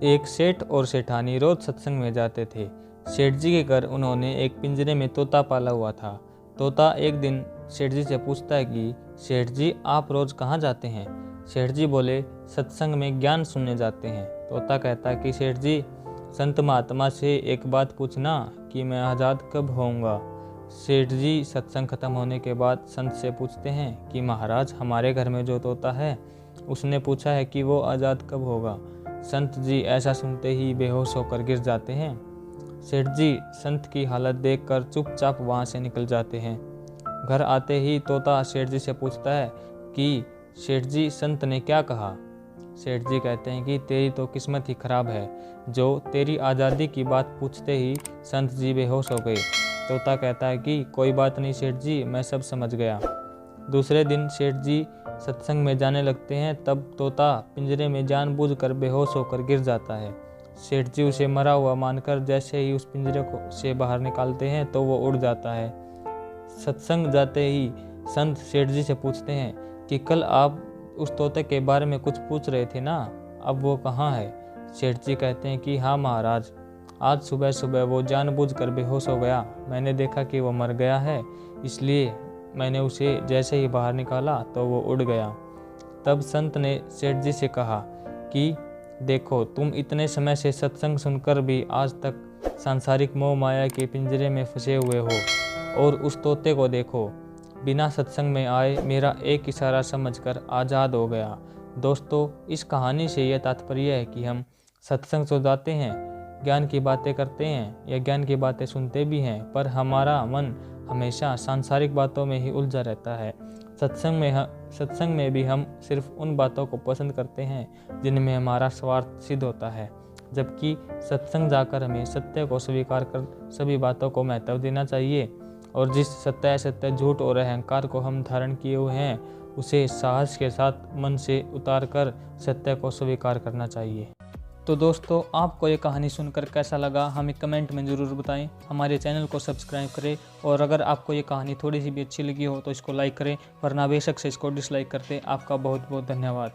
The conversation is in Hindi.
एक सेठ और सेठानी रोज सत्संग में जाते थे। सेठ जी के घर उन्होंने एक पिंजरे में तोता पाला हुआ था। तोता एक दिन सेठ जी से पूछता है कि सेठ जी आप रोज कहाँ जाते हैं। सेठ जी बोले सत्संग में ज्ञान सुनने जाते हैं। तोता कहता है कि सेठ जी संत महात्मा से एक बात पूछना कि मैं आज़ाद कब होऊंगा। सेठ जी सत्संग खत्म होने के बाद संत से पूछते हैं कि महाराज हमारे घर में जो तोता है उसने पूछा है कि वो आज़ाद कब होगा। संत जी ऐसा सुनते ही बेहोश होकर गिर जाते हैं। सेठ जी संत की हालत देखकर चुपचाप वहाँ से निकल जाते हैं। घर आते ही तोता सेठ जी से पूछता है कि सेठ जी संत ने क्या कहा। सेठ जी कहते हैं कि तेरी तो किस्मत ही खराब है जो तेरी आज़ादी की बात पूछते ही संत जी बेहोश हो गए। तोता कहता है कि कोई बात नहीं सेठ जी, मैं सब समझ गया। दूसरे दिन सेठ जी सत्संग में जाने लगते हैं, तब तोता पिंजरे में जानबूझकर बेहोश होकर गिर जाता है। सेठ जी उसे मरा हुआ मानकर जैसे ही उस पिंजरे को से बाहर निकालते हैं तो वो उड़ जाता है। सत्संग जाते ही संत सेठ जी से पूछते हैं कि कल आप उस तोते के बारे में कुछ पूछ रहे थे ना, अब वो कहाँ है। सेठ जी कहते हैं कि हाँ महाराज, आज सुबह सुबह वो जानबूझकर बेहोश हो गया। मैंने देखा कि वो मर गया है, इसलिए मैंने उसे जैसे ही बाहर निकाला तो वो उड़ गया। तब संत ने सेठ जी से कहा कि देखो तुम इतने समय से सत्संग सुनकर भी आज तक सांसारिक मोह माया के पिंजरे में फंसे हुए हो, और उस तोते को देखो बिना सत्संग में आए मेरा एक इशारा समझकर आज़ाद हो गया। दोस्तों, इस कहानी से यह तात्पर्य है कि हम सत्संग तो जाते हैं, ज्ञान की बातें करते हैं या ज्ञान की बातें सुनते भी हैं, पर हमारा मन हमेशा सांसारिक बातों में ही उलझा रहता है। सत्संग में भी हम सिर्फ उन बातों को पसंद करते हैं जिनमें हमारा स्वार्थ सिद्ध होता है, जबकि सत्संग जाकर हमें सत्य को स्वीकार कर सभी बातों को महत्व देना चाहिए, और जिस सत्य झूठ और अहंकार को हम धारण किए हुए हैं उसे साहस के साथ मन से उतार कर सत्य को स्वीकार करना चाहिए। तो दोस्तों, आपको ये कहानी सुनकर कैसा लगा हमें कमेंट में ज़रूर बताएं। हमारे चैनल को सब्सक्राइब करें, और अगर आपको ये कहानी थोड़ी सी भी अच्छी लगी हो तो इसको लाइक करें, वरना बेशक से इसको डिसलाइक करते। आपका बहुत बहुत धन्यवाद।